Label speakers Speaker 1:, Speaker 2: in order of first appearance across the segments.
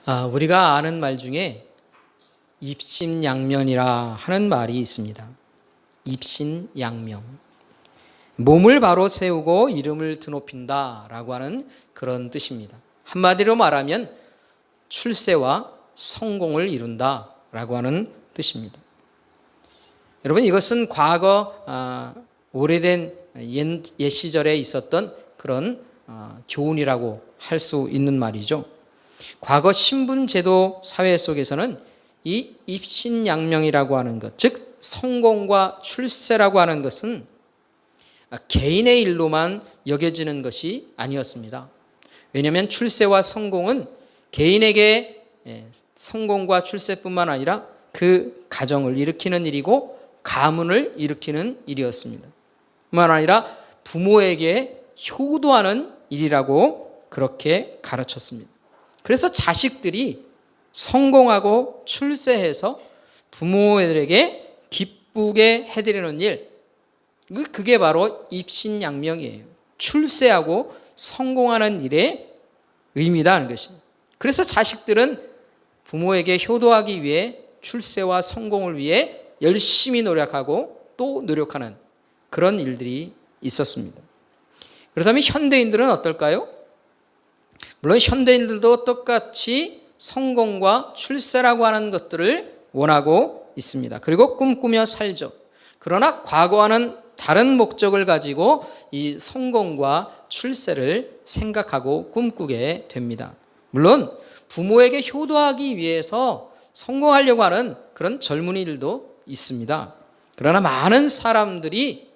Speaker 1: 우리가 아는 말 중에 입신양면이라 하는 말이 있습니다. 입신양명. 몸을 바로 세우고 이름을 드높인다 라고 하는 그런 뜻입니다. 한마디로 말하면 출세와 성공을 이룬다 라고 하는 뜻입니다. 여러분, 이것은 과거 오래된 옛 시절에 있었던 그런 교훈이라고 할 수 있는 말이죠. 과거 신분제도 사회 속에서는 이 입신양명이라고 하는 것, 즉 성공과 출세라고 하는 것은 개인의 일로만 여겨지는 것이 아니었습니다. 왜냐하면 출세와 성공은 개인에게 성공과 출세뿐만 아니라 그 가정을 일으키는 일이고 가문을 일으키는 일이었습니다. 뿐만 아니라 부모에게 효도하는 일이라고 그렇게 가르쳤습니다. 그래서 자식들이 성공하고 출세해서 부모들에게 기쁘게 해드리는 일, 그게 바로 입신양명이에요. 출세하고 성공하는 일의 의미다 하는 것입니다. 그래서 자식들은 부모에게 효도하기 위해 출세와 성공을 위해 열심히 노력하고 또 노력하는 그런 일들이 있었습니다. 그렇다면 현대인들은 어떨까요? 물론 현대인들도 똑같이 성공과 출세라고 하는 것들을 원하고 있습니다. 그리고 꿈꾸며 살죠. 그러나 과거와는 다른 목적을 가지고 이 성공과 출세를 생각하고 꿈꾸게 됩니다. 물론 부모에게 효도하기 위해서 성공하려고 하는 그런 젊은이들도 있습니다. 그러나 많은 사람들이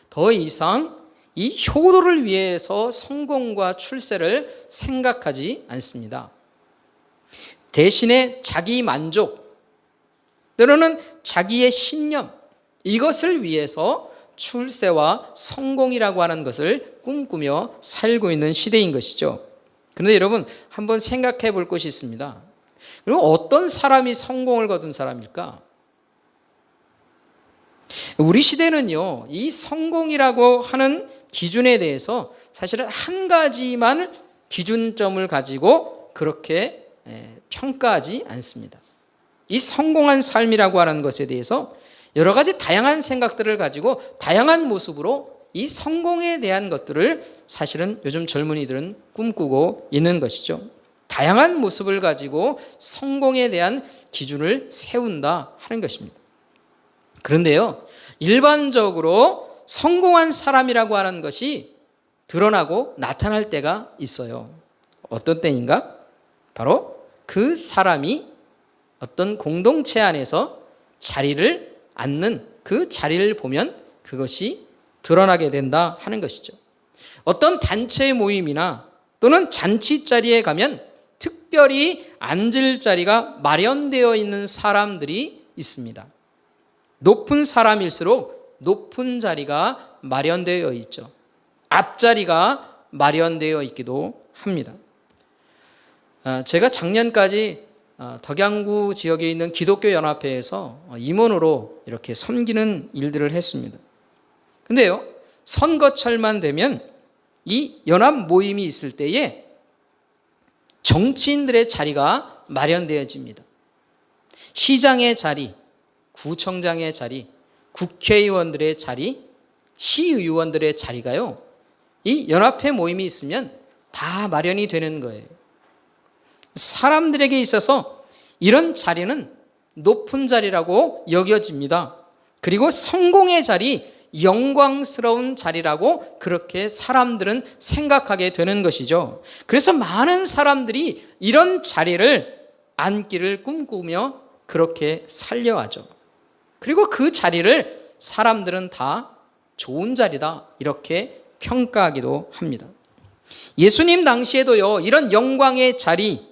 Speaker 1: 더 이상 이 효도를 위해서 성공과 출세를 생각하지 않습니다. 대신에 자기 만족, 때로는 자기의 신념, 이것을 위해서 출세와 성공이라고 하는 것을 꿈꾸며 살고 있는 시대인 것이죠. 그런데 여러분, 한번 생각해 볼 것이 있습니다. 그리고 어떤 사람이 성공을 거둔 사람일까? 우리 시대는요, 이 성공이라고 하는 기준에 대해서 사실은 한 가지만 기준점을 가지고 그렇게 평가하지 않습니다. 이 성공한 삶이라고 하는 것에 대해서 여러 가지 다양한 생각들을 가지고 다양한 모습으로 이 성공에 대한 것들을 사실은 요즘 젊은이들은 꿈꾸고 있는 것이죠. 다양한 모습을 가지고 성공에 대한 기준을 세운다 하는 것입니다. 그런데요, 일반적으로 성공한 사람이라고 하는 것이 드러나고 나타날 때가 있어요. 어떤 때인가? 바로 그 사람이 어떤 공동체 안에서 자리를 앉는 그 자리를 보면 그것이 드러나게 된다 하는 것이죠. 어떤 단체 모임이나 또는 잔치 자리에 가면 특별히 앉을 자리가 마련되어 있는 사람들이 있습니다. 높은 사람일수록 높은 자리가 마련되어 있죠. 앞자리가 마련되어 있기도 합니다. 제가 작년까지 덕양구 지역에 있는 기독교 연합회에서 임원으로 이렇게 섬기는 일들을 했습니다. 근데요, 선거철만 되면 이 연합 모임이 있을 때에 정치인들의 자리가 마련되어집니다. 시장의 자리, 구청장의 자리, 국회의원들의 자리, 시의원들의 자리가요, 이 연합회 모임이 있으면 다 마련이 되는 거예요. 사람들에게 있어서 이런 자리는 높은 자리라고 여겨집니다. 그리고 성공의 자리, 영광스러운 자리라고 그렇게 사람들은 생각하게 되는 것이죠. 그래서 많은 사람들이 이런 자리를 앉기를 꿈꾸며 그렇게 살려하죠. 그리고 그 자리를 사람들은 다 좋은 자리다 이렇게 평가하기도 합니다. 예수님 당시에도요, 이런 영광의 자리,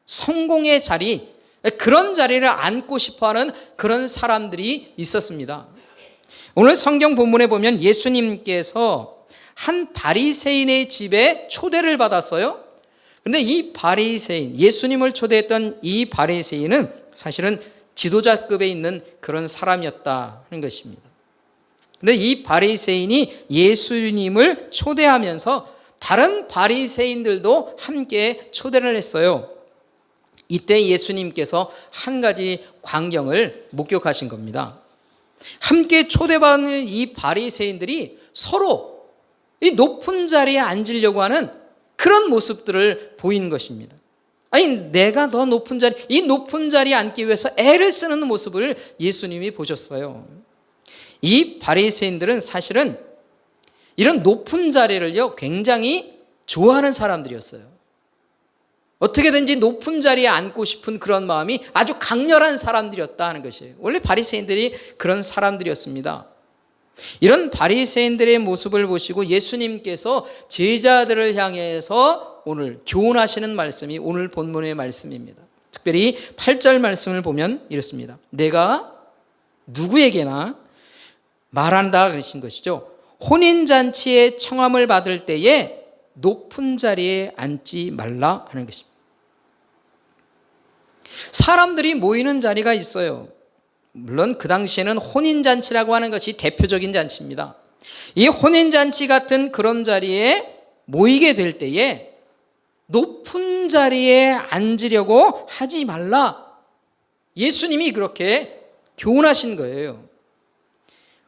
Speaker 1: 성공의 자리, 그런 자리를 앉고 싶어하는 그런 사람들이 있었습니다. 오늘 성경 본문에 보면 예수님께서 한 바리새인의 집에 초대를 받았어요. 그런데 이 바리새인, 예수님을 초대했던 이 바리새인은 사실은 지도자급에 있는 그런 사람이었다 하는 것입니다. 그런데 이 바리새인이 예수님을 초대하면서 다른 바리새인들도 함께 초대를 했어요. 이때 예수님께서 한 가지 광경을 목격하신 겁니다. 함께 초대받는 이 바리새인들이 서로 이 높은 자리에 앉으려고 하는 그런 모습들을 보이는 것입니다. 아니, 내가 더 높은 자리, 이 높은 자리에 앉기 위해서 애를 쓰는 모습을 예수님이 보셨어요. 이 바리새인들은 사실은 이런 높은 자리를요, 굉장히 좋아하는 사람들이었어요. 어떻게든지 높은 자리에 앉고 싶은 그런 마음이 아주 강렬한 사람들이었다 하는 것이에요. 원래 바리새인들이 그런 사람들이었습니다. 이런 바리새인들의 모습을 보시고 예수님께서 제자들을 향해서 오늘 교훈하시는 말씀이 오늘 본문의 말씀입니다. 특별히 8절 말씀을 보면 이렇습니다. 내가 누구에게나 말한다 그러신 것이죠. 혼인잔치에 청함을 받을 때에 높은 자리에 앉지 말라 하는 것입니다. 사람들이 모이는 자리가 있어요. 물론 그 당시에는 혼인잔치라고 하는 것이 대표적인 잔치입니다. 이 혼인잔치 같은 그런 자리에 모이게 될 때에 높은 자리에 앉으려고 하지 말라. 예수님이 그렇게 교훈하신 거예요.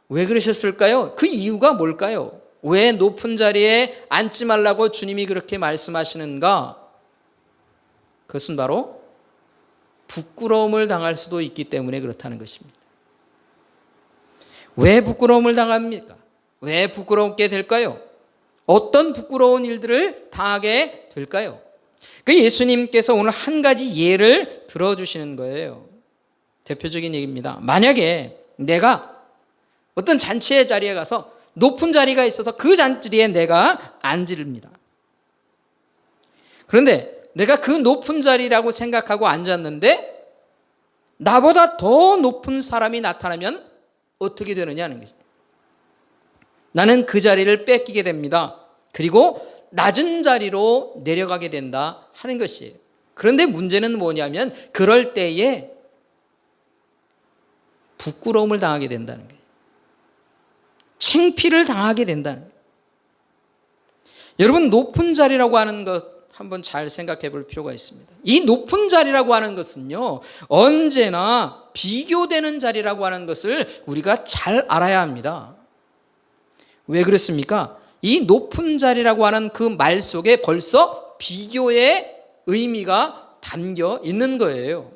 Speaker 1: 왜 그러셨을까요? 그 이유가 뭘까요? 왜 높은 자리에 앉지 말라고 주님이 그렇게 말씀하시는가? 그것은 바로 부끄러움을 당할 수도 있기 때문에 그렇다는 것입니다. 왜 부끄러움을 당합니까? 왜 부끄럽게 될까요? 어떤 부끄러운 일들을 당하게 될까요? 그 예수님께서 오늘 한 가지 예를 들어주시는 거예요. 대표적인 얘기입니다. 만약에 내가 어떤 잔치의 자리에 가서 높은 자리가 있어서 그 자리에 내가 앉습니다. 그런데 내가 그 높은 자리라고 생각하고 앉았는데 나보다 더 높은 사람이 나타나면 어떻게 되느냐는 것입니다. 나는 그 자리를 뺏기게 됩니다. 그리고 낮은 자리로 내려가게 된다 하는 것이에요. 그런데 문제는 뭐냐면 그럴 때에 부끄러움을 당하게 된다는 거예요. 창피를 당하게 된다는 거예요. 여러분, 높은 자리라고 하는 것 한번 잘 생각해 볼 필요가 있습니다. 이 높은 자리라고 하는 것은요, 언제나 비교되는 자리라고 하는 것을 우리가 잘 알아야 합니다. 왜 그렇습니까? 이 높은 자리라고 하는 그 말 속에 벌써 비교의 의미가 담겨 있는 거예요.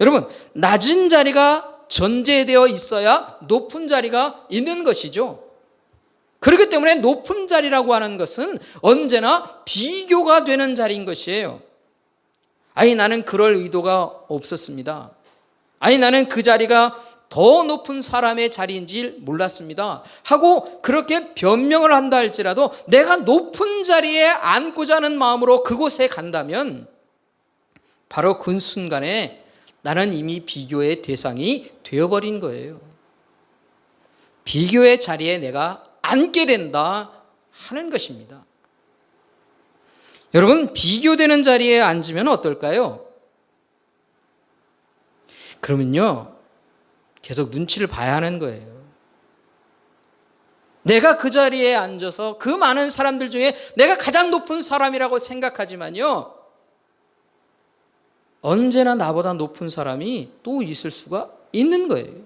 Speaker 1: 여러분, 낮은 자리가 전제되어 있어야 높은 자리가 있는 것이죠. 그렇기 때문에 높은 자리라고 하는 것은 언제나 비교가 되는 자리인 것이에요. 아니, 나는 그럴 의도가 없었습니다. 아니, 나는 그 자리가 더 높은 사람의 자리인지 몰랐습니다 하고 그렇게 변명을 한다 할지라도 내가 높은 자리에 앉고자 하는 마음으로 그곳에 간다면 바로 그 순간에 나는 이미 비교의 대상이 되어버린 거예요. 비교의 자리에 내가 앉게 된다 하는 것입니다. 여러분, 비교되는 자리에 앉으면 어떨까요? 그러면요, 계속 눈치를 봐야 하는 거예요. 내가 그 자리에 앉아서 그 많은 사람들 중에 내가 가장 높은 사람이라고 생각하지만요, 언제나 나보다 높은 사람이 또 있을 수가 있는 거예요.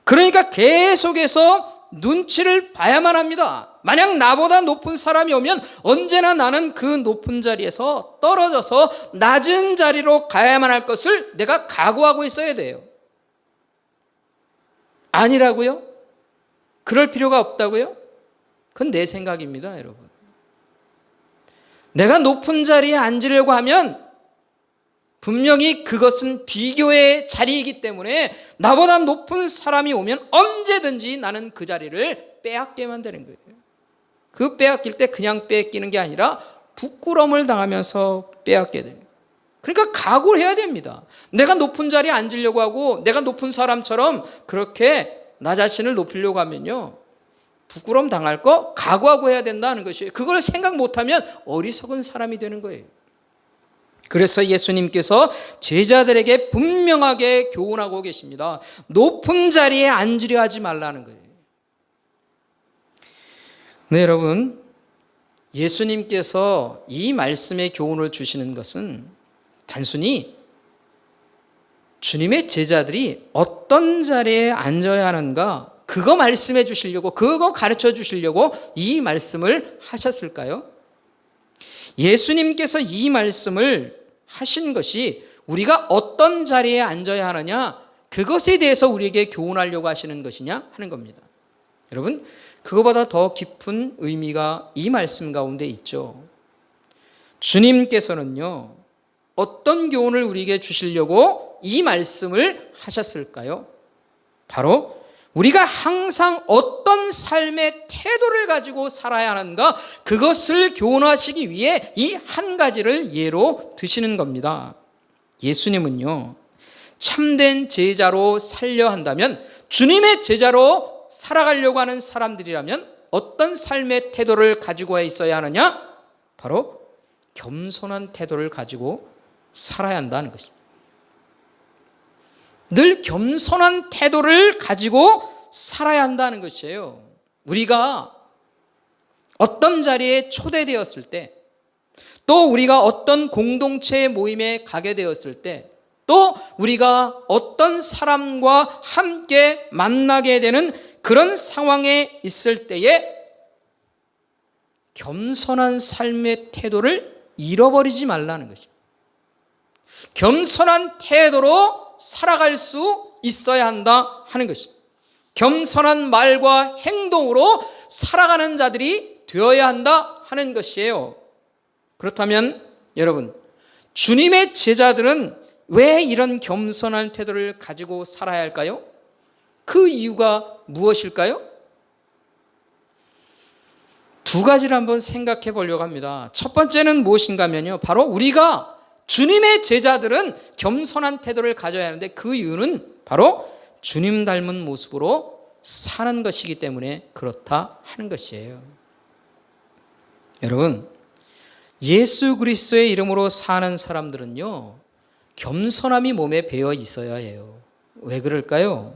Speaker 1: 그러니까 계속해서 눈치를 봐야만 합니다. 만약 나보다 높은 사람이 오면 언제나 나는 그 높은 자리에서 떨어져서 낮은 자리로 가야만 할 것을 내가 각오하고 있어야 돼요. 아니라고요? 그럴 필요가 없다고요? 그건 내 생각입니다, 여러분. 내가 높은 자리에 앉으려고 하면 분명히 그것은 비교의 자리이기 때문에 나보다 높은 사람이 오면 언제든지 나는 그 자리를 빼앗게만 되는 거예요. 그 빼앗길 때 그냥 빼앗기는 게 아니라 부끄러움을 당하면서 빼앗게 됩니다. 그러니까 각오를 해야 됩니다. 내가 높은 자리에 앉으려고 하고 내가 높은 사람처럼 그렇게 나 자신을 높이려고 하면요, 부끄러움 당할 거 각오하고 해야 된다는 것이에요. 그걸 생각 못하면 어리석은 사람이 되는 거예요. 그래서 예수님께서 제자들에게 분명하게 교훈하고 계십니다. 높은 자리에 앉으려 하지 말라는 거예요. 네, 여러분, 예수님께서 이 말씀의 교훈을 주시는 것은 단순히 주님의 제자들이 어떤 자리에 앉아야 하는가 그거 말씀해 주시려고, 그거 가르쳐 주시려고 이 말씀을 하셨을까요? 예수님께서 이 말씀을 하신 것이 우리가 어떤 자리에 앉아야 하느냐, 그것에 대해서 우리에게 교훈하려고 하시는 것이냐 하는 겁니다. 여러분, 그거보다 더 깊은 의미가 이 말씀 가운데 있죠. 주님께서는요, 어떤 교훈을 우리에게 주시려고 이 말씀을 하셨을까요? 바로 우리가 항상 어떤 삶의 태도를 가지고 살아야 하는가, 그것을 교훈하시기 위해 이 한 가지를 예로 드시는 겁니다. 예수님은요, 참된 제자로 살려 한다면, 주님의 제자로 살아가려고 하는 사람들이라면 어떤 삶의 태도를 가지고 있어야 하느냐? 바로 겸손한 태도를 가지고 살아야 한다는 것입니다. 늘 겸손한 태도를 가지고 살아야 한다는 것이에요. 우리가 어떤 자리에 초대되었을 때, 또 우리가 어떤 공동체 모임에 가게 되었을 때, 또 우리가 어떤 사람과 함께 만나게 되는 그런 상황에 있을 때에 겸손한 삶의 태도를 잃어버리지 말라는 것입니다. 겸손한 태도로 살아갈 수 있어야 한다 하는 것입니다. 겸손한 말과 행동으로 살아가는 자들이 되어야 한다 하는 것이에요. 그렇다면 여러분, 주님의 제자들은 왜 이런 겸손한 태도를 가지고 살아야 할까요? 그 이유가 무엇일까요? 두 가지를 한번 생각해 보려고 합니다. 첫 번째는 무엇인가 하면요, 바로 우리가 주님의 제자들은 겸손한 태도를 가져야 하는데 그 이유는 바로 주님 닮은 모습으로 사는 것이기 때문에 그렇다 하는 것이에요. 여러분, 예수 그리스도의 이름으로 사는 사람들은요, 겸손함이 몸에 배어 있어야 해요. 왜 그럴까요?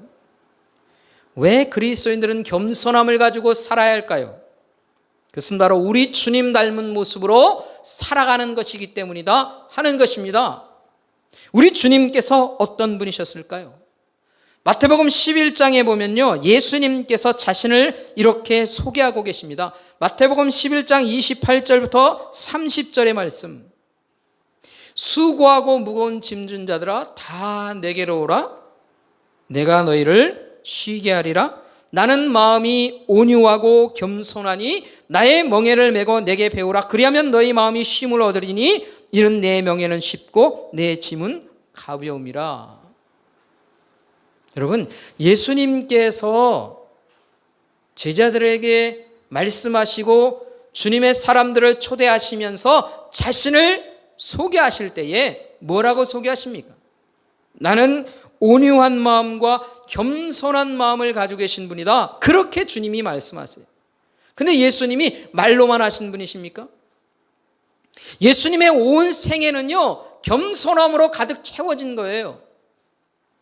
Speaker 1: 왜 그리스도인들은 겸손함을 가지고 살아야 할까요? 그것은 바로 우리 주님 닮은 모습으로 살아가는 것이기 때문이다 하는 것입니다. 우리 주님께서 어떤 분이셨을까요? 마태복음 11장에 보면요, 예수님께서 자신을 이렇게 소개하고 계십니다. 마태복음 11장 28절부터 30절의 말씀. 수고하고 무거운 짐진 자들아 다 내게로 오라. 내가 너희를 쉬게 하리라. 나는 마음이 온유하고 겸손하니 나의 멍에를 메고 내게 배우라. 그리하면 너희 마음이 쉼을 얻으리니 이는 내 멍에는 쉽고 내 짐은 가벼움이라. 여러분, 예수님께서 제자들에게 말씀하시고 주님의 사람들을 초대하시면서 자신을 소개하실 때에 뭐라고 소개하십니까? 나는 온유한 마음과 겸손한 마음을 가지고 계신 분이다. 그렇게 주님이 말씀하세요. 근데 예수님이 말로만 하신 분이십니까? 예수님의 온 생애는요, 겸손함으로 가득 채워진 거예요.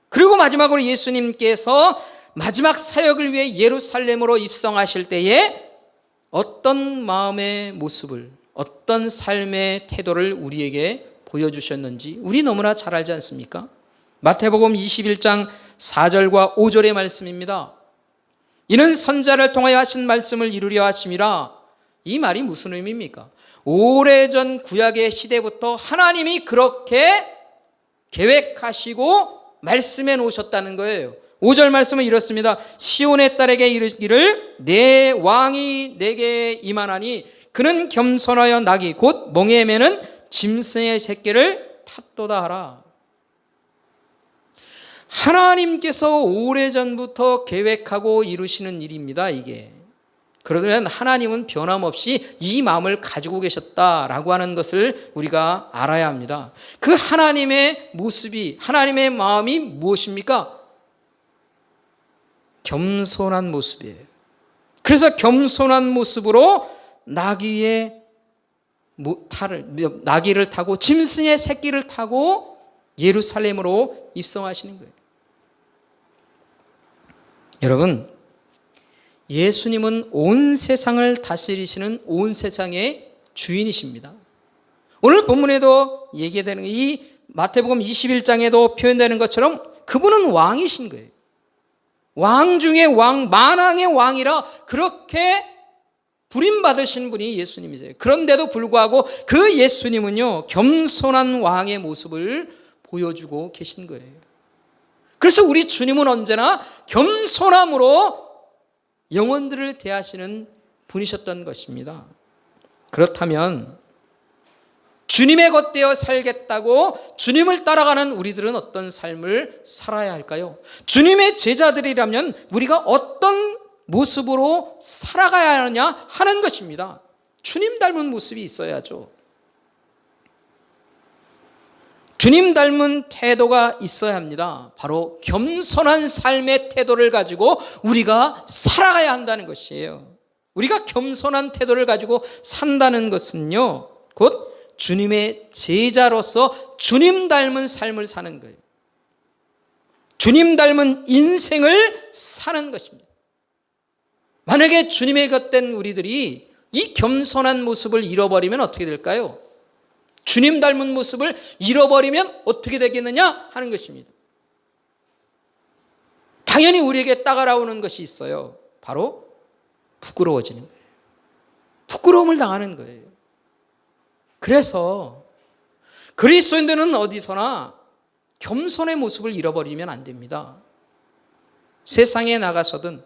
Speaker 1: 그리고 마지막으로 예수님께서 마지막 사역을 위해 예루살렘으로 입성하실 때에 어떤 마음의 모습을, 어떤 삶의 태도를 우리에게 보여주셨는지 우리 너무나 잘 알지 않습니까? 마태복음 21장 4절과 5절의 말씀입니다. 이는 선자를 통하여 하신 말씀을 이루려 하심이라. 이 말이 무슨 의미입니까? 오래전 구약의 시대부터 하나님이 그렇게 계획하시고 말씀해 놓으셨다는 거예요. 5절 말씀은 이렇습니다. 시온의 딸에게 이르기를 내 왕이 내게 임하나니 그는 겸손하여 나귀 곧 멍에 매는 짐승의 새끼를 탔도다 하라. 하나님께서 오래전부터 계획하고 이루시는 일입니다, 이게. 그러면 하나님은 변함없이 이 마음을 가지고 계셨다라고 하는 것을 우리가 알아야 합니다. 그 하나님의 모습이, 하나님의 마음이 무엇입니까? 겸손한 모습이에요. 그래서 겸손한 모습으로 나귀를 타고 짐승의 새끼를 타고 예루살렘으로 입성하시는 거예요. 여러분, 예수님은 온 세상을 다스리시는 온 세상의 주인이십니다. 오늘 본문에도 얘기되는 이 마태복음 21장에도 표현되는 것처럼 그분은 왕이신 거예요. 왕 중에 왕, 만왕의 왕이라 그렇게 부림받으신 분이 예수님이세요. 그런데도 불구하고 그 예수님은요, 겸손한 왕의 모습을 보여주고 계신 거예요. 그래서 우리 주님은 언제나 겸손함으로 영혼들을 대하시는 분이셨던 것입니다. 그렇다면 주님의 겉되어 살겠다고 주님을 따라가는 우리들은 어떤 삶을 살아야 할까요? 주님의 제자들이라면 우리가 어떤 모습으로 살아가야 하느냐 하는 것입니다. 주님 닮은 모습이 있어야죠. 주님 닮은 태도가 있어야 합니다. 바로 겸손한 삶의 태도를 가지고 우리가 살아가야 한다는 것이에요. 우리가 겸손한 태도를 가지고 산다는 것은요, 곧 주님의 제자로서 주님 닮은 삶을 사는 거예요. 주님 닮은 인생을 사는 것입니다. 만약에 주님의 겉된 우리들이 이 겸손한 모습을 잃어버리면 어떻게 될까요? 주님 닮은 모습을 잃어버리면 어떻게 되겠느냐 하는 것입니다. 당연히 우리에게 따라오는 것이 있어요. 바로 부끄러워지는 거예요. 부끄러움을 당하는 거예요. 그래서 그리스도인들은 어디서나 겸손의 모습을 잃어버리면 안 됩니다. 세상에 나가서든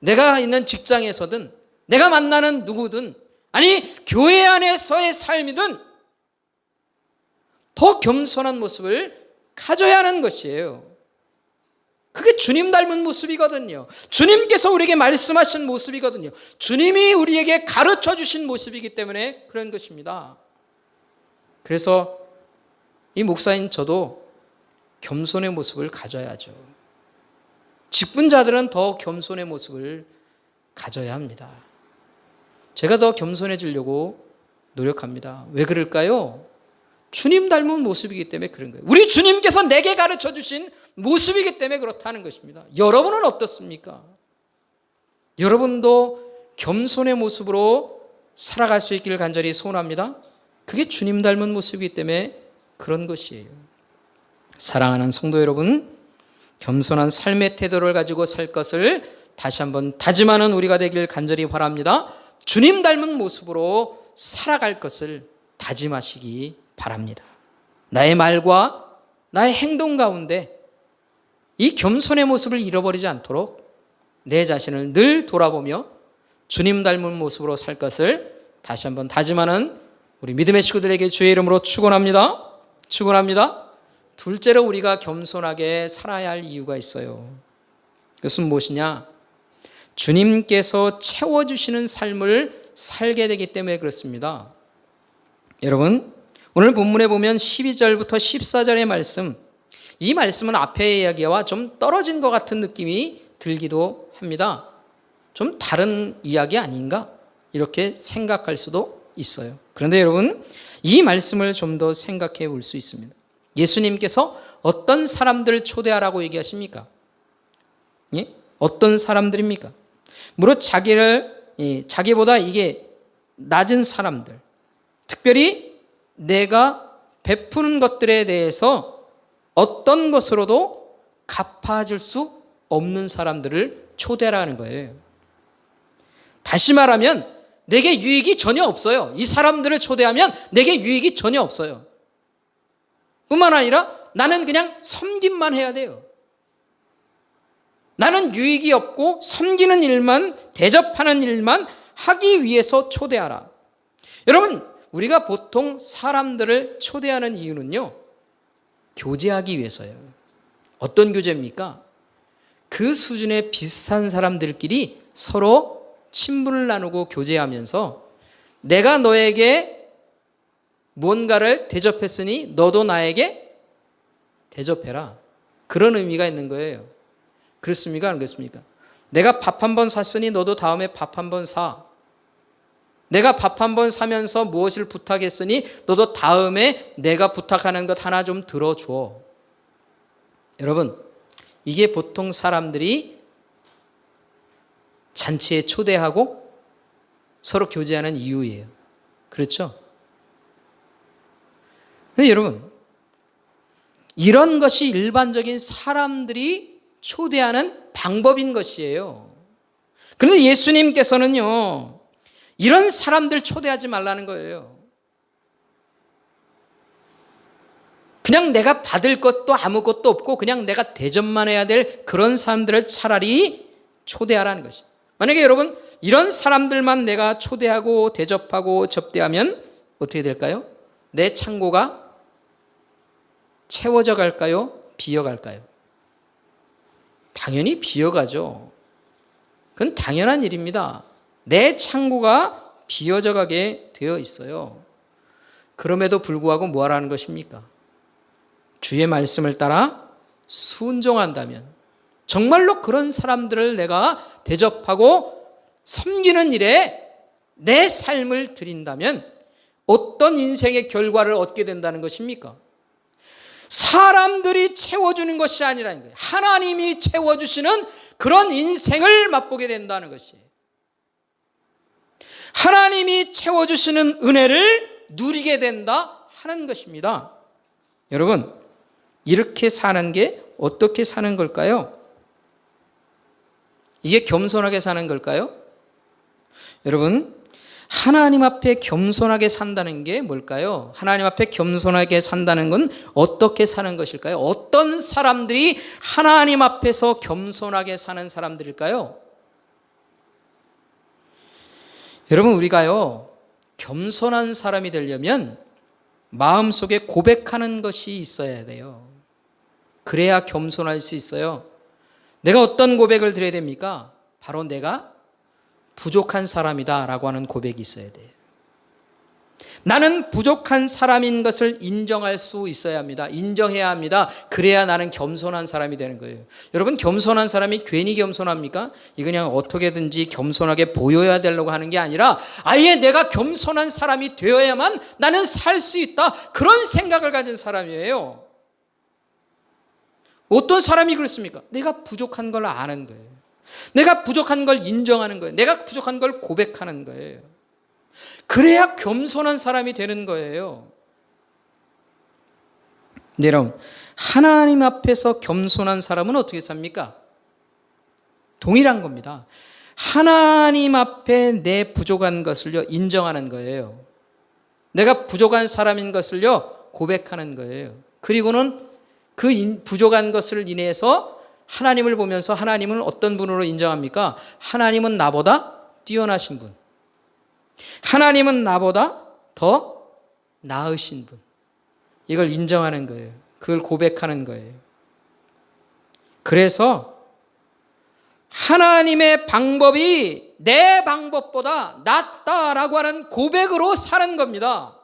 Speaker 1: 내가 있는 직장에서든 내가 만나는 누구든 아니 교회 안에서의 삶이든 더 겸손한 모습을 가져야 하는 것이에요. 그게 주님 닮은 모습이거든요. 주님께서 우리에게 말씀하신 모습이거든요. 주님이 우리에게 가르쳐 주신 모습이기 때문에 그런 것입니다. 그래서 이 목사인 저도 겸손의 모습을 가져야죠. 직분자들은 더 겸손의 모습을 가져야 합니다. 제가 더 겸손해지려고 노력합니다. 왜 그럴까요? 주님 닮은 모습이기 때문에 그런 거예요. 우리 주님께서 내게 가르쳐 주신 모습이기 때문에 그렇다는 것입니다. 여러분은 어떻습니까? 여러분도 겸손의 모습으로 살아갈 수 있기를 간절히 소원합니다. 그게 주님 닮은 모습이기 때문에 그런 것이에요. 사랑하는 성도 여러분, 겸손한 삶의 태도를 가지고 살 것을 다시 한번 다짐하는 우리가 되길 간절히 바랍니다. 주님 닮은 모습으로 살아갈 것을 다짐하시기 바랍니다. 나의 말과 나의 행동 가운데 이 겸손의 모습을 잃어버리지 않도록 내 자신을 늘 돌아보며 주님 닮은 모습으로 살 것을 다시 한번 다짐하는 우리 믿음의 식구들에게 주의 이름으로 축원합니다. 축원합니다. 둘째로 우리가 겸손하게 살아야 할 이유가 있어요. 그것은 무엇이냐? 주님께서 채워주시는 삶을 살게 되기 때문에 그렇습니다. 여러분, 오늘 본문에 보면 12절부터 14절의 말씀, 이 말씀은 앞의 이야기와 좀 떨어진 것 같은 느낌이 들기도 합니다. 좀 다른 이야기 아닌가? 이렇게 생각할 수도 있어요. 그런데 여러분, 이 말씀을 좀 더 생각해 볼 수 있습니다. 예수님께서 어떤 사람들을 초대하라고 얘기하십니까? 예? 어떤 사람들입니까? 무릇 자기보다 이게 낮은 사람들, 특별히 내가 베푸는 것들에 대해서 어떤 것으로도 갚아줄 수 없는 사람들을 초대하라는 거예요. 다시 말하면 내게 유익이 전혀 없어요. 이 사람들을 초대하면 내게 유익이 전혀 없어요. 뿐만 아니라 나는 그냥 섬김만 해야 돼요. 나는 유익이 없고 섬기는 일만, 대접하는 일만 하기 위해서 초대하라. 여러분, 우리가 보통 사람들을 초대하는 이유는요, 교제하기 위해서예요. 어떤 교제입니까? 그 수준에 비슷한 사람들끼리 서로 친분을 나누고 교제하면서 내가 너에게 뭔가를 대접했으니 너도 나에게 대접해라. 그런 의미가 있는 거예요. 그렇습니까? 안 그렇습니까? 내가 밥 한 번 샀으니 너도 다음에 밥 한 번 사. 내가 밥 한 번 사면서 무엇을 부탁했으니 너도 다음에 내가 부탁하는 것 하나 좀 들어줘. 여러분, 이게 보통 사람들이 잔치에 초대하고 서로 교제하는 이유예요. 그렇죠? 근데 여러분, 이런 것이 일반적인 사람들이 초대하는 방법인 것이에요. 그런데 예수님께서는요, 이런 사람들 초대하지 말라는 거예요. 그냥 내가 받을 것도 아무것도 없고 그냥 내가 대접만 해야 될 그런 사람들을 차라리 초대하라는 것이에요. 만약에 여러분 이런 사람들만 내가 초대하고 대접하고 접대하면 어떻게 될까요? 내 창고가 채워져 갈까요? 비어갈까요? 당연히 비어가죠. 그건 당연한 일입니다. 내 창고가 비어져 가게 되어 있어요. 그럼에도 불구하고 뭐 하라는 것입니까? 주의 말씀을 따라 순종한다면, 정말로 그런 사람들을 내가 대접하고 섬기는 일에 내 삶을 드린다면 어떤 인생의 결과를 얻게 된다는 것입니까? 사람들이 채워주는 것이 아니라는 거예요. 하나님이 채워주시는 그런 인생을 맛보게 된다는 것이에요. 하나님이 채워주시는 은혜를 누리게 된다 하는 것입니다. 여러분, 이렇게 사는 게 어떻게 사는 걸까요? 이게 겸손하게 사는 걸까요? 여러분, 하나님 앞에 겸손하게 산다는 게 뭘까요? 하나님 앞에 겸손하게 산다는 건 어떻게 사는 것일까요? 어떤 사람들이 하나님 앞에서 겸손하게 사는 사람들일까요? 여러분, 우리가요, 겸손한 사람이 되려면 마음속에 고백하는 것이 있어야 돼요. 그래야 겸손할 수 있어요. 내가 어떤 고백을 드려야 됩니까? 바로 내가 부족한 사람이다 라고 하는 고백이 있어야 돼요. 나는 부족한 사람인 것을 인정할 수 있어야 합니다. 인정해야 합니다. 그래야 나는 겸손한 사람이 되는 거예요. 여러분, 겸손한 사람이 괜히 겸손합니까? 이거 그냥 어떻게든지 겸손하게 보여야 되려고 하는 게 아니라 아예 내가 겸손한 사람이 되어야만 나는 살 수 있다, 그런 생각을 가진 사람이에요. 어떤 사람이 그렇습니까? 내가 부족한 걸 아는 거예요. 내가 부족한 걸 인정하는 거예요. 내가 부족한 걸 고백하는 거예요. 그래야 겸손한 사람이 되는 거예요. 네, 여러분, 하나님 앞에서 겸손한 사람은 어떻게 삽니까? 동일한 겁니다. 하나님 앞에 내 부족한 것을요 인정하는 거예요. 내가 부족한 사람인 것을요 고백하는 거예요. 그리고는 그 부족한 것을 인해서 하나님을 보면서 하나님은 어떤 분으로 인정합니까? 하나님은 나보다 뛰어나신 분, 하나님은 나보다 더 나으신 분, 이걸 인정하는 거예요. 그걸 고백하는 거예요. 그래서 하나님의 방법이 내 방법보다 낫다라고 하는 고백으로 사는 겁니다.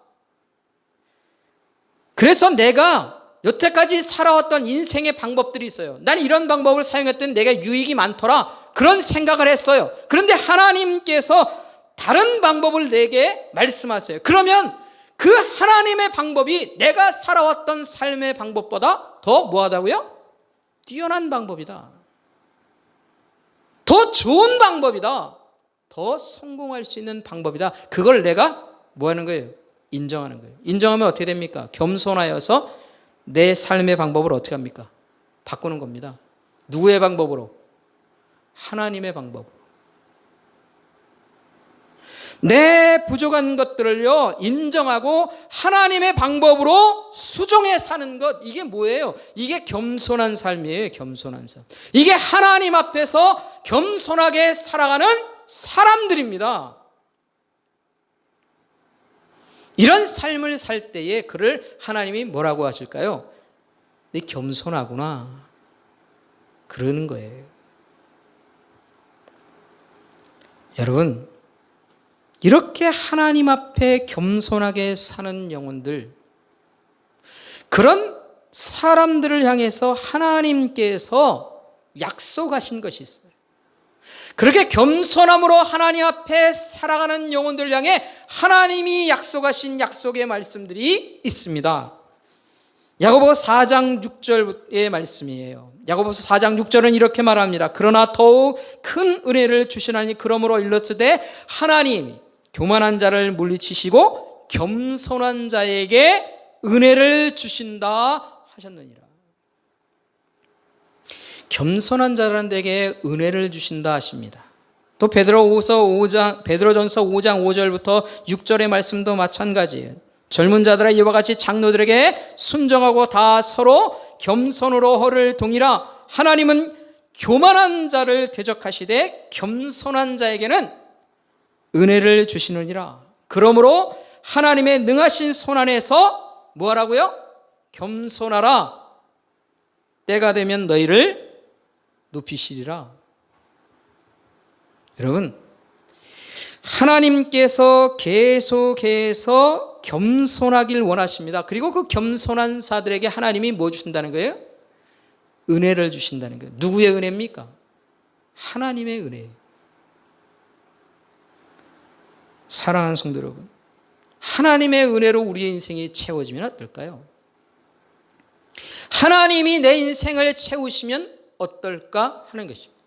Speaker 1: 그래서 내가 여태까지 살아왔던 인생의 방법들이 있어요. 난 이런 방법을 사용했더니 내가 유익이 많더라, 그런 생각을 했어요. 그런데 하나님께서 다른 방법을 내게 말씀하세요. 그러면 그 하나님의 방법이 내가 살아왔던 삶의 방법보다 더 뭐하다고요? 뛰어난 방법이다, 더 좋은 방법이다, 더 성공할 수 있는 방법이다. 그걸 내가 뭐하는 거예요? 인정하는 거예요. 인정하면 어떻게 됩니까? 겸손하여서 내 삶의 방법을 어떻게 합니까? 바꾸는 겁니다. 누구의 방법으로? 하나님의 방법으로. 내 부족한 것들을요 인정하고 하나님의 방법으로 수종해 사는 것, 이게 뭐예요? 이게 겸손한 삶이에요. 겸손한 삶. 이게 하나님 앞에서 겸손하게 살아가는 사람들입니다. 이런 삶을 살 때에 그를 하나님이 뭐라고 하실까요? 네 겸손하구나, 그러는 거예요. 여러분, 이렇게 하나님 앞에 겸손하게 사는 영혼들, 그런 사람들을 향해서 하나님께서 약속하신 것이 있어요. 그렇게 겸손함으로 하나님 앞에 살아가는 영혼들을 향해 하나님이 약속하신 약속의 말씀들이 있습니다. 야고보서 4장 6절의 말씀이에요. 야고보서 4장 6절은 이렇게 말합니다. 그러나 더욱 큰 은혜를 주시나니 그러므로 일렀으되 하나님이 교만한 자를 물리치시고 겸손한 자에게 은혜를 주신다 하셨느니라. 겸손한 자들에게 은혜를 주신다 하십니다. 또 베드로전서 5장 5절부터 6절의 말씀도 마찬가지예요. 젊은 자들아 이와 같이 장로들에게 순종하고 다 서로 겸손으로 허를 동이라. 하나님은 교만한 자를 대적하시되 겸손한 자에게는 은혜를 주시느니라. 그러므로 하나님의 능하신 손안에서 뭐하라고요? 겸손하라. 때가 되면 너희를 높이시리라. 여러분, 하나님께서 계속해서 겸손하길 원하십니다. 그리고 그 겸손한 자들에게 하나님이 뭐 주신다는 거예요? 은혜를 주신다는 거예요. 누구의 은혜입니까? 하나님의 은혜예요. 사랑하는 성도 여러분, 하나님의 은혜로 우리의 인생이 채워지면 어떨까요? 하나님이 내 인생을 채우시면 어떨까 하는 것입니다.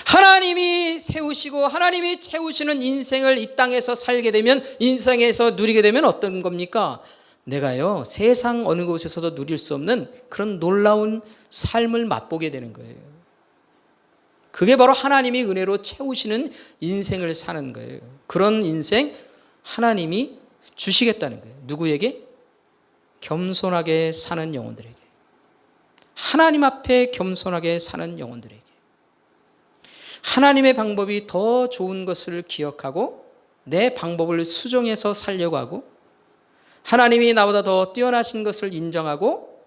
Speaker 1: 하나님이 세우시고 하나님이 채우시는 인생을 이 땅에서 살게 되면, 인생에서 누리게 되면 어떤 겁니까? 내가요 세상 어느 곳에서도 누릴 수 없는 그런 놀라운 삶을 맛보게 되는 거예요. 그게 바로 하나님이 은혜로 채우시는 인생을 사는 거예요. 그런 인생 하나님이 주시겠다는 거예요. 누구에게? 겸손하게 사는 영혼들에게. 하나님 앞에 겸손하게 사는 영혼들에게. 하나님의 방법이 더 좋은 것을 기억하고 내 방법을 수정해서 살려고 하고, 하나님이 나보다 더 뛰어나신 것을 인정하고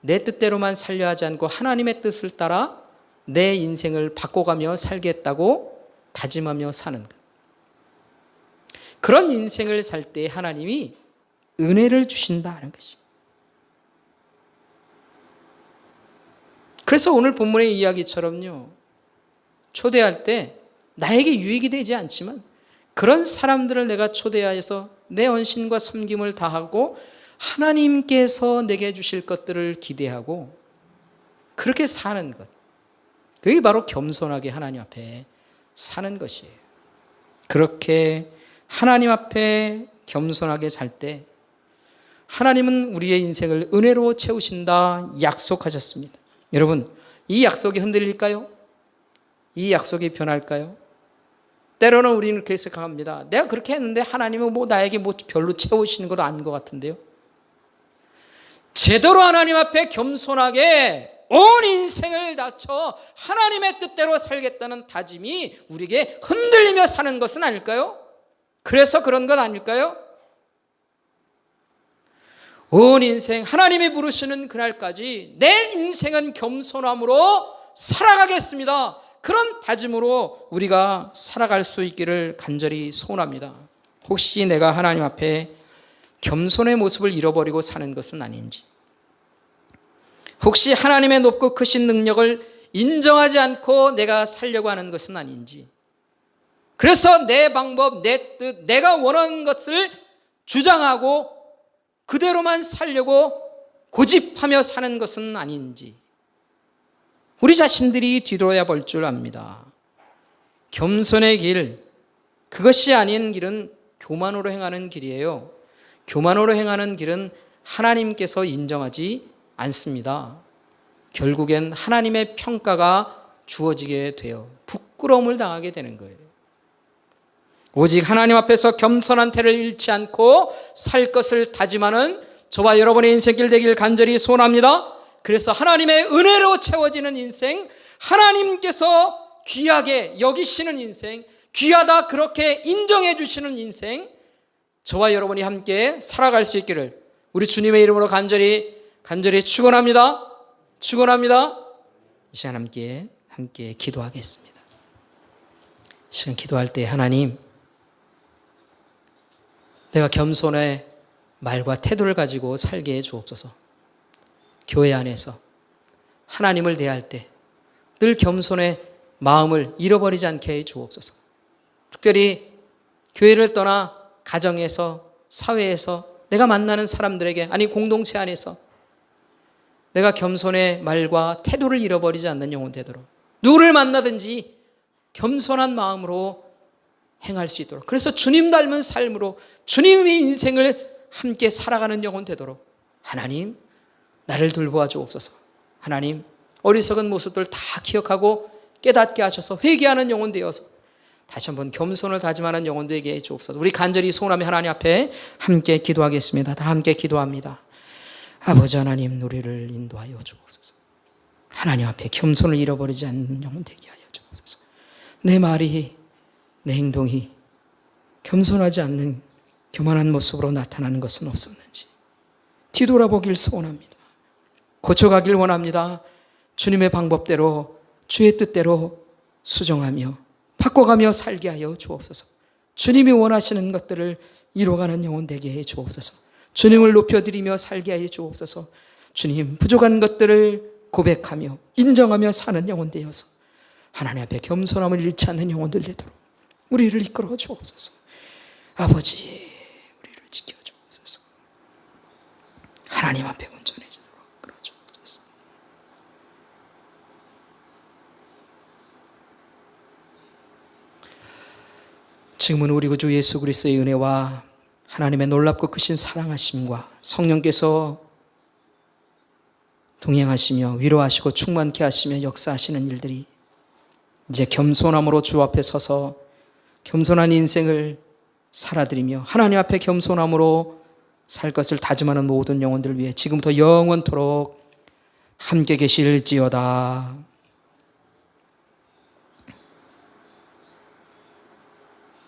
Speaker 1: 내 뜻대로만 살려 하지 않고 하나님의 뜻을 따라 내 인생을 바꿔가며 살겠다고 다짐하며 사는 것. 그런 인생을 살 때 하나님이 은혜를 주신다는 것이. 그래서 오늘 본문의 이야기처럼요, 초대할 때 나에게 유익이 되지 않지만 그런 사람들을 내가 초대하여서 내 헌신과 섬김을 다하고 하나님께서 내게 주실 것들을 기대하고 그렇게 사는 것, 그게 바로 겸손하게 하나님 앞에 사는 것이에요. 그렇게 하나님 앞에 겸손하게 살 때 하나님은 우리의 인생을 은혜로 채우신다 약속하셨습니다. 여러분, 이 약속이 흔들릴까요? 이 약속이 변할까요? 때로는 우리는 그렇게 생각합니다. 내가 그렇게 했는데 하나님은 나에게 별로 채우시는 건 아닌 것 같은데요. 제대로 하나님 앞에 겸손하게 온 인생을 바쳐 하나님의 뜻대로 살겠다는 다짐이 우리에게 흔들리며 사는 것은 아닐까요? 그래서 그런 것 아닐까요? 온 인생 하나님이 부르시는 그날까지 내 인생은 겸손함으로 살아가겠습니다. 그런 다짐으로 우리가 살아갈 수 있기를 간절히 소원합니다. 혹시 내가 하나님 앞에 겸손의 모습을 잃어버리고 사는 것은 아닌지, 혹시 하나님의 높고 크신 능력을 인정하지 않고 내가 살려고 하는 것은 아닌지, 그래서 내 방법, 내 뜻, 내가 원하는 것을 주장하고 그대로만 살려고 고집하며 사는 것은 아닌지 우리 자신들이 뒤돌아야 볼 줄 압니다. 겸손의 길, 그것이 아닌 길은 교만으로 행하는 길이에요. 교만으로 행하는 길은 하나님께서 인정하지 않습니다. 결국엔 하나님의 평가가 주어지게 돼요. 부끄러움을 당하게 되는 거예요. 오직 하나님 앞에서 겸손한 태를 잃지 않고 살 것을 다짐하는 저와 여러분의 인생길 되길 간절히 소원합니다. 그래서 하나님의 은혜로 채워지는 인생, 하나님께서 귀하게 여기시는 인생, 귀하다 그렇게 인정해 주시는 인생, 저와 여러분이 함께 살아갈 수 있기를 우리 주님의 이름으로 간절히 축원합니다. 축원합니다. 이 시간 함께 기도하겠습니다. 이 시간 기도할 때 하나님, 내가 겸손의 말과 태도를 가지고 살게 해 주옵소서. 교회 안에서 하나님을 대할 때 늘 겸손의 마음을 잃어버리지 않게 해 주옵소서. 특별히 교회를 떠나 가정에서, 사회에서, 내가 만나는 사람들에게, 아니 공동체 안에서 내가 겸손의 말과 태도를 잃어버리지 않는 영혼 되도록, 누구를 만나든지 겸손한 마음으로 행할 수 있도록, 그래서 주님 닮은 삶으로 주님의 인생을 함께 살아가는 영혼 되도록 하나님 나를 돌보아 주옵소서. 하나님 어리석은 모습들 다 기억하고 깨닫게 하셔서 회개하는 영혼 되어서 다시 한번 겸손을 다짐하는 영혼 되게 해 주옵소서. 우리 간절히 소원하며 하나님 앞에 함께 기도하겠습니다. 다 함께 기도합니다. 아버지 하나님 우리를 인도하여 주옵소서. 하나님 앞에 겸손을 잃어버리지 않는 영혼 되게 하여 주옵소서. 내 말이 내 행동이 겸손하지 않는 교만한 모습으로 나타나는 것은 없었는지 뒤돌아보길 소원합니다. 고쳐가길 원합니다. 주님의 방법대로 주의 뜻대로 수정하며 바꿔가며 살게 하여 주옵소서. 주님이 원하시는 것들을 이루어가는 영혼 되게 해 주옵소서. 주님을 높여드리며 살게 하여 주옵소서. 주님 부족한 것들을 고백하며 인정하며 사는 영혼 되어서 하나님 앞에 겸손함을 잃지 않는 영혼들 되도록 우리를 이끌어 주옵소서. 아버지 우리를 지켜 주옵소서. 하나님 앞에 온전해 주도록 이끌어 주옵소서. 지금은 우리 구주 예수 그리스도의 은혜와 하나님의 놀랍고 크신 사랑하심과 성령께서 동행하시며 위로하시고 충만케 하시며 역사하시는 일들이 이제 겸손함으로 주 앞에 서서 겸손한 인생을 살아드리며 하나님 앞에 겸손함으로 살 것을 다짐하는 모든 영혼들 위해 지금부터 영원토록 함께 계실지어다.